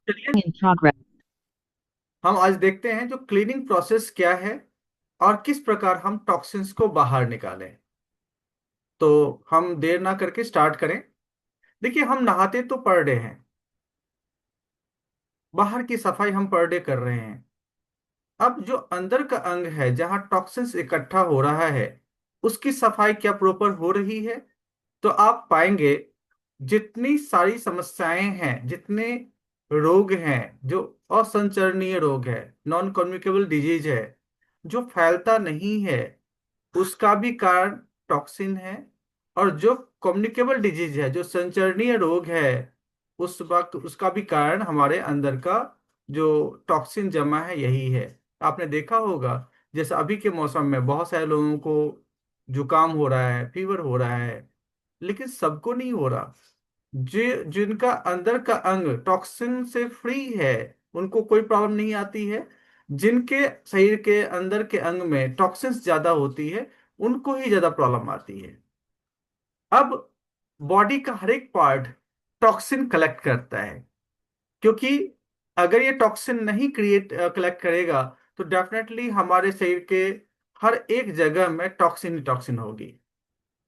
चलिए, In progress. हम आज देखते हैं जो क्लीनिंग प्रोसेस क्या है और किस प्रकार हम टॉक्सिन्स को बाहर निकालें। तो हम देर ना करके स्टार्ट करें। देखिए, हम नहाते तो पर डे हैं, बाहर की सफाई हम पर डे कर रहे हैं। अब जो अंदर का अंग है जहां टॉक्सिन्स इकट्ठा हो रहा है, उसकी सफाई क्या प्रॉपर हो रही है? तो आप पाएंगे जितनी सारी समस्याएं हैं, जितने रोग हैं, जो असंचरणीय रोग है, नॉन कम्युनिकेबल डिजीज है, जो फैलता नहीं है, उसका भी कारण टॉक्सिन है। और जो कम्युनिकेबल डिजीज है, जो संचरणीय रोग है, उस वक्त उसका भी कारण हमारे अंदर का जो टॉक्सिन जमा है यही है। आपने देखा होगा, जैसे अभी के मौसम में बहुत सारे लोगों को जुकाम हो रहा है, फीवर हो रहा है, लेकिन सबको नहीं हो रहा। जिनका अंदर का अंग टॉक्सिन से फ्री है, उनको कोई प्रॉब्लम नहीं आती है। जिनके शरीर के अंदर के अंग में टॉक्सिन्स ज्यादा होती है, उनको ही ज्यादा प्रॉब्लम आती है। अब बॉडी का हर एक पार्ट टॉक्सिन कलेक्ट करता है, क्योंकि अगर ये टॉक्सिन नहीं कलेक्ट करेगा, तो डेफिनेटली हमारे शरीर के हर एक जगह में टॉक्सिन ही टॉक्सिन होगी।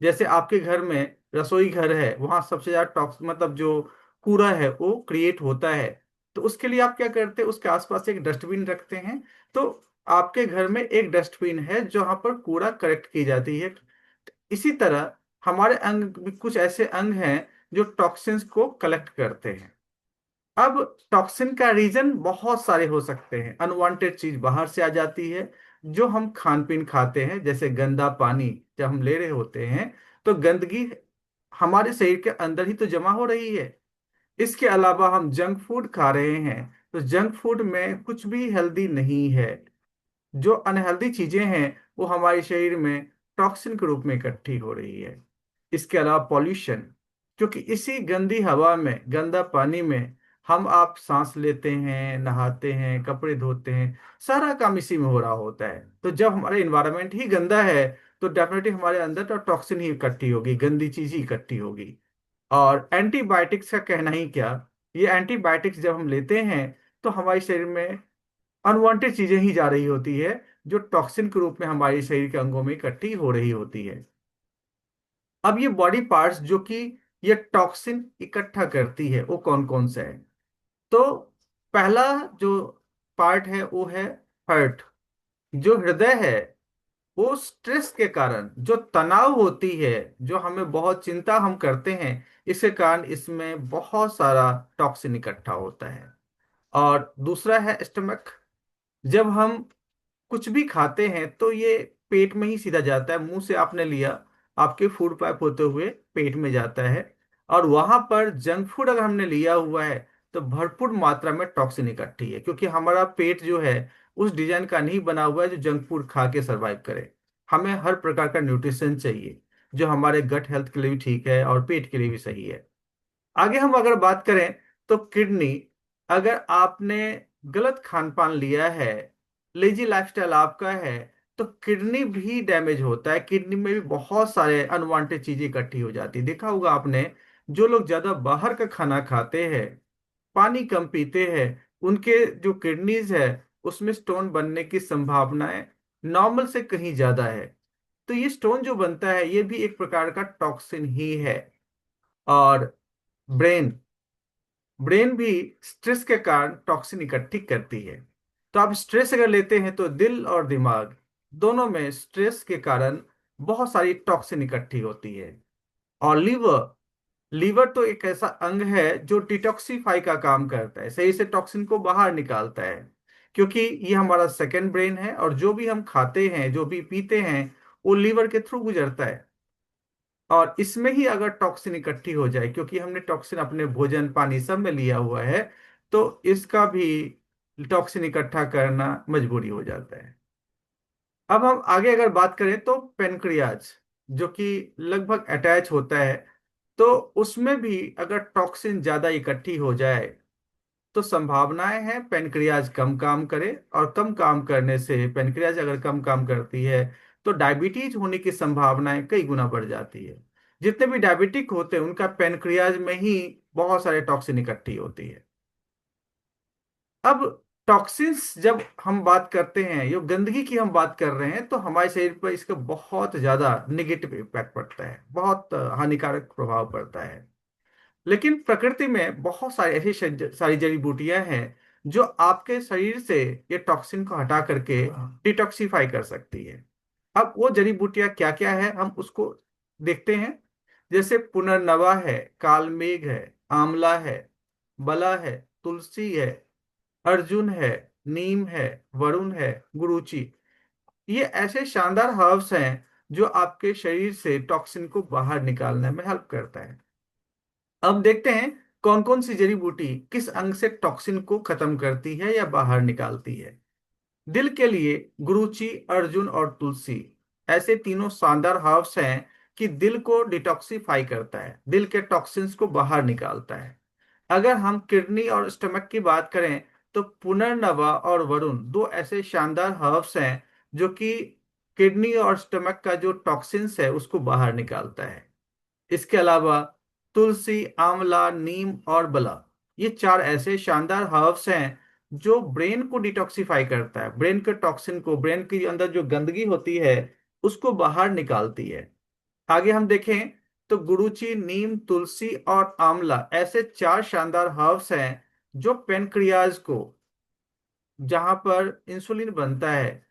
जैसे आपके घर में रसोई घर है, वहां सबसे ज्यादा टॉक्स मतलब जो कूड़ा है वो क्रिएट होता है। तो उसके लिए आप क्या करते हैं, उसके आसपास एक डस्टबिन रखते हैं। तो आपके घर में एक डस्टबिन है जहां पर कूड़ा कलेक्ट की जाती है। इसी तरह हमारे अंग भी कुछ ऐसे अंग हैं जो टॉक्सिन्स को कलेक्ट करते हैं। अब टॉक्सिन का रीजन बहुत सारे हो सकते हैं। अनवांटेड चीज बाहर से आ जाती है, जो हम खान पीन खाते हैं, जैसे गंदा पानी जब हम ले रहे होते हैं, तो गंदगी हमारे शरीर के अंदर ही तो जमा हो रही है। इसके अलावा हम जंक फूड खा रहे हैं, तो जंक फूड में कुछ भी हेल्दी नहीं है। जो अनहेल्दी चीजें हैं वो हमारे शरीर में टॉक्सिन के रूप में इकट्ठी हो रही है। इसके अलावा पॉल्यूशन, क्योंकि इसी गंदी हवा में, गंदा पानी में हम आप सांस लेते हैं, नहाते हैं, कपड़े धोते हैं, सारा काम इसी में हो रहा होता है। तो जब हमारा इन्वायरमेंट ही गंदा है, तो डेफिनेटली हमारे अंदर तो टॉक्सिन ही इकट्ठी होगी, गंदी चीज ही इकट्ठी होगी। और एंटीबायोटिक्स का कहना ही क्या। ये एंटीबायोटिक्स जब हम लेते हैं, तो हमारे शरीर में अनवांटेड चीजें ही जा रही होती है, जो टॉक्सिन के रूप में हमारे शरीर के अंगों में इकट्ठी हो रही होती है। अब ये बॉडी पार्ट्स जो कि ये टॉक्सिन इकट्ठा करती है, वो कौन कौन से है? तो पहला जो पार्ट है वो है हार्ट। जो हृदय है, वो स्ट्रेस के कारण, जो तनाव होती है, जो हमें बहुत चिंता हम करते हैं, इसके कारण इसमें बहुत सारा टॉक्सिन इकट्ठा होता है। और दूसरा है स्टमक। जब हम कुछ भी खाते हैं तो ये पेट में ही सीधा जाता है। मुंह से आपने लिया, आपके फूड पाइप होते हुए पेट में जाता है। और वहां पर जंक फूड अगर हमने लिया हुआ है, तो भरपूर मात्रा में टॉक्सिन इकट्ठी है, क्योंकि हमारा पेट जो है उस डिजाइन का नहीं बना हुआ है जो जंक फूड खा के सरवाइव करे। हमें हर प्रकार का न्यूट्रिशन चाहिए, जो हमारे गट हेल्थ के लिए भी ठीक है और पेट के लिए भी सही है। आगे हम अगर बात करें, तो किडनी, अगर आपने गलत खान पान लिया है, लेजी लाइफस्टाइल आपका है, तो किडनी भी डैमेज होता है। किडनी में भी बहुत सारे अनवांटेड चीजें इकट्ठी हो जाती है। देखा होगा आपने, जो लोग ज्यादा बाहर का खाना खाते हैं, पानी कम पीते हैं, उनके जो किडनीज है उसमें स्टोन बनने की संभावनाएं नॉर्मल से कहीं ज्यादा है। तो ये स्टोन जो बनता है, ये भी एक प्रकार का टॉक्सिन ही है। और ब्रेन ब्रेन भी स्ट्रेस के कारण टॉक्सिन इकट्ठी करती है। तो आप स्ट्रेस अगर लेते हैं, तो दिल और दिमाग दोनों में स्ट्रेस के कारण बहुत सारी टॉक्सिन इकट्ठी होती है। और लीवर लीवर तो एक ऐसा अंग है जो डिटॉक्सिफाई का काम करता है, सही से टॉक्सिन को बाहर निकालता है। क्योंकि ये हमारा सेकेंड ब्रेन है, और जो भी हम खाते हैं, जो भी पीते हैं, वो लीवर के थ्रू गुजरता है। और इसमें ही अगर टॉक्सिन इकट्ठी हो जाए, क्योंकि हमने टॉक्सिन अपने भोजन पानी सब में लिया हुआ है, तो इसका भी टॉक्सिन इकट्ठा करना मजबूरी हो जाता है। अब हम आगे अगर बात करें, तो पेनक्रियाज, जो कि लगभग अटैच होता है, तो उसमें भी अगर टॉक्सिन ज्यादा इकट्ठी हो जाए, तो संभावनाएं हैं पेनक्रियाज कम काम करे। और कम काम करने से, पेनक्रियाज अगर कम काम करती है, तो डायबिटीज होने की संभावनाएं कई गुना बढ़ जाती है। जितने भी डायबिटिक होते हैं, उनका पेनक्रियाज में ही बहुत सारे टॉक्सिन इकट्ठी होती है। अब टॉक्सिन्स जब हम बात करते हैं, जो गंदगी की हम बात कर रहे हैं, तो हमारे शरीर पर इसका बहुत ज्यादा निगेटिव इम्पैक्ट पड़ता है, बहुत हानिकारक प्रभाव पड़ता है। लेकिन प्रकृति में बहुत सारी ऐसी सारी जड़ी बूटियां हैं जो आपके शरीर से ये टॉक्सिन को हटा करके डिटॉक्सिफाई कर सकती है। अब वो जड़ी बूटियां क्या क्या है, हम उसको देखते हैं। जैसे पुनर्नवा है, कालमेघ है, आंवला है, बला है, तुलसी है, अर्जुन है, नीम है, वरुण है, गुरुची। ये ऐसे शानदार हर्ब्स हैं जो आपके शरीर से टॉक्सिन को बाहर निकालने में हेल्प करता है। अब देखते हैं कौन कौन सी जड़ी बूटी किस अंग से टॉक्सिन को खत्म करती है या बाहर निकालती है। दिल के लिए गुरुची, अर्जुन और तुलसी ऐसे तीनों शानदार हर्ब्स हैं कि दिल को डिटॉक्सिफाई करता है, दिल के टॉक्सिन्स को बाहर निकालता है। अगर हम किडनी और स्टमक की बात करें तो पुनर्नवा और वरुण दो ऐसे शानदार हर्ब्स हैं जो कि किडनी और स्टमक का जो टॉक्सिन्स है उसको बाहर निकालता है। इसके अलावा तुलसी, आंवला, नीम और बला, ये चार ऐसे शानदार हर्ब्स हैं जो ब्रेन को डिटॉक्सिफाई करता है, ब्रेन के टॉक्सिन को, ब्रेन के अंदर जो गंदगी होती है उसको बाहर निकालती है। आगे हम देखें तो गुरुची, नीम, तुलसी और आंवला ऐसे चार शानदार हर्ब्स हैं जो पेनक्रियाज को, जहां पर इंसुलिन बनता है,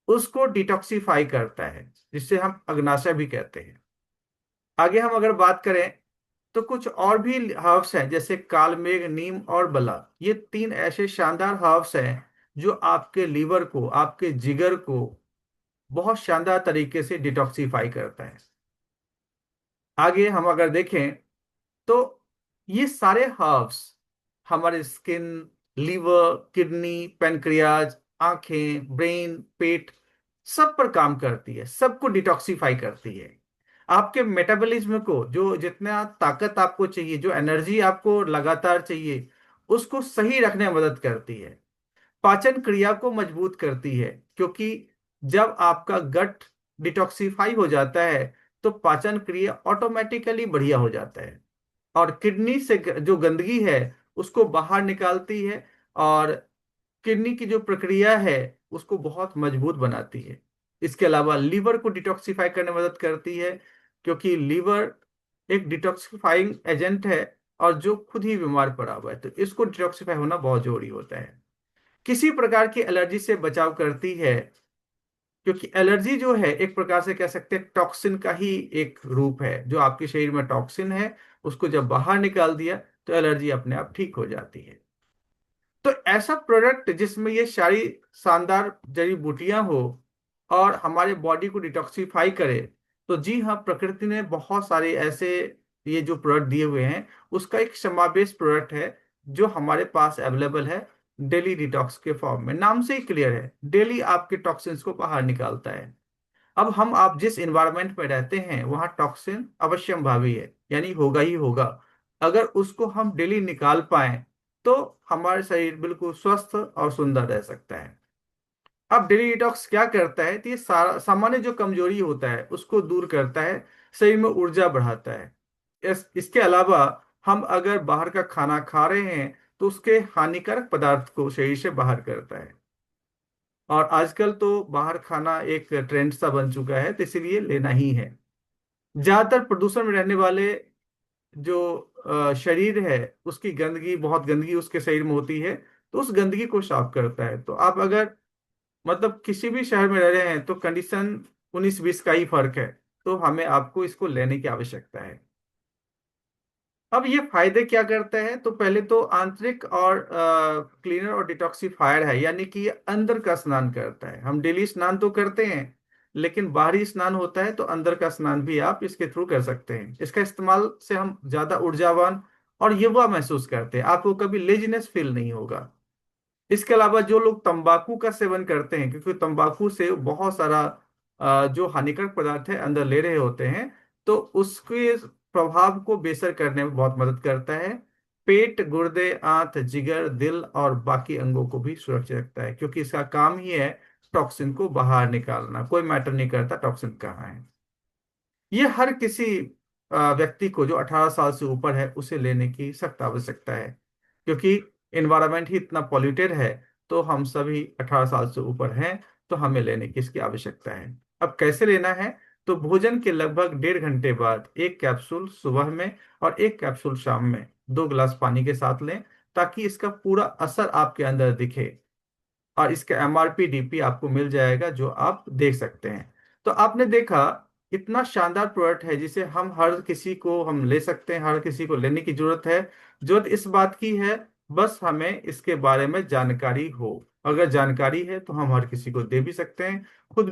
उसको डिटॉक्सिफाई करता है, जिसे हम अग्नाशय भी कहते हैं। आगे हम अगर बात करें तो कुछ और भी हर्ब्स हैं जैसे कालमेघ, नीम और बला। ये तीन ऐसे शानदार हर्ब्स हैं जो आपके लीवर को, आपके जिगर को बहुत शानदार तरीके से डिटॉक्सिफाई करता है। आगे हम अगर देखें तो ये सारे हर्ब्स हमारे स्किन, लीवर, किडनी, पैनक्रियाज, आंखें, ब्रेन, पेट, सब पर काम करती है, सबको डिटॉक्सिफाई करती है। आपके मेटाबॉलिज्म को, जो जितना ताकत आपको चाहिए, जो एनर्जी आपको लगातार चाहिए, उसको सही रखने में मदद करती है। पाचन क्रिया को मजबूत करती है, क्योंकि जब आपका गट डिटॉक्सिफाई हो जाता है तो पाचन क्रिया ऑटोमेटिकली बढ़िया हो जाता है, और किडनी से जो गंदगी है उसको बाहर निकालती है, और किडनी की जो प्रक्रिया है उसको बहुत मजबूत बनाती है। इसके अलावा लीवर को डिटॉक्सिफाई करने में मदद करती है, क्योंकि लीवर एक डिटॉक्सिफाइंग एजेंट है और जो खुद ही बीमार पड़ा हुआ है, तो इसको डिटॉक्सिफाई होना बहुत जरूरी होता है। किसी प्रकार की एलर्जी से बचाव करती है, क्योंकि एलर्जी जो है एक प्रकार से कह सकते हैं टॉक्सिन का ही एक रूप है। जो आपके शरीर में टॉक्सिन है उसको जब बाहर निकाल दिया तो एलर्जी अपने आप ठीक हो जाती है। तो ऐसा प्रोडक्ट जिसमें ये सारी शानदार जड़ी बूटियां हो और हमारे बॉडी को डिटॉक्सिफाई करे, तो जी हाँ, प्रकृति ने बहुत सारे ऐसे ये जो प्रोडक्ट दिए हुए हैं उसका एक समावेश प्रोडक्ट है जो हमारे पास अवेलेबल है। डेली डिटॉक्स के फॉर्म में, नाम से ही क्लियर है, डेली आपके टॉक्सिन्स को बाहर निकालता है। अब हम आप जिस इन्वायरमेंट में रहते हैं वहाँ टॉक्सिन अवश्यंभावी है, यानी होगा ही होगा। अगर उसको हम डेली निकाल पाए तो हमारे शरीर बिल्कुल स्वस्थ और सुंदर रह सकता है। अब डेली डिटॉक्स क्या करता है, तो ये सारा सामान्य जो कमजोरी होता है उसको दूर करता है, शरीर में ऊर्जा बढ़ाता है। इसके अलावा हम अगर बाहर का खाना खा रहे हैं तो उसके हानिकारक पदार्थ को शरीर से बाहर करता है। और आजकल तो बाहर खाना एक ट्रेंड सा बन चुका है, तो इसीलिए लेना ही है। ज्यादातर प्रदूषण में रहने वाले जो शरीर है, उसकी गंदगी, बहुत गंदगी उसके शरीर में होती है, तो उस गंदगी को साफ करता है। तो आप अगर मतलब किसी भी शहर में रह रहे हैं तो कंडीशन 19-20 का ही फर्क है, तो हमें आपको इसको लेने की आवश्यकता है। अब ये फायदे क्या करते हैं, तो पहले तो आंतरिक और क्लीनर और डिटॉक्सिफायर है, यानी कि ये अंदर का स्नान करता है। हम डेली स्नान तो करते हैं, लेकिन बाहरी स्नान होता है, तो अंदर का स्नान भी आप इसके थ्रू कर सकते हैं। इसका इस्तेमाल से हम ज्यादा ऊर्जावान और युवा महसूस करते हैं, आपको कभी लेजीनेस फील नहीं होगा। इसके अलावा जो लोग तंबाकू का सेवन करते हैं, क्योंकि तंबाकू से बहुत सारा जो हानिकारक पदार्थ है अंदर ले रहे होते हैं, तो उसके प्रभाव को बेअसर करने में बहुत मदद करता है। पेट, गुर्दे, आंत, जिगर, दिल और बाकी अंगों को भी सुरक्षित रखता है, क्योंकि इसका काम ही है टॉक्सिन को बाहर निकालना। कोई मैटर नहीं करता टॉक्सिन कहाँ है। ये हर किसी व्यक्ति को जो 18 साल से ऊपर है उसे लेने की सख्त आवश्यकता है, क्योंकि इन्वायरमेंट ही इतना पॉल्यूटेड है, तो हम सभी 18 साल से ऊपर हैं, तो हमें लेने की इसकी आवश्यकता है। अब कैसे लेना है? तो भोजन के लगभग 1.5 घंटे बाद एक कैप्सूल सुबह में और एक कैप्सूल शाम में 2 गिलास पानी के साथ लें, ताकि इसका पूरा असर आपके अंदर दिखे। और इसका एमआरपी डीपी आपको मिल जाएगा, जो आप देख सकते हैं। तो आपने देखा, इतना शानदार प्रोडक्ट है जिसे हम ले सकते हैं, हर किसी को लेने की जरूरत है। जरूरत इस बात की है, बस हमें इसके बारे में जानकारी हो। अगर जानकारी है तो हम हर किसी को दे भी सकते हैं, खुद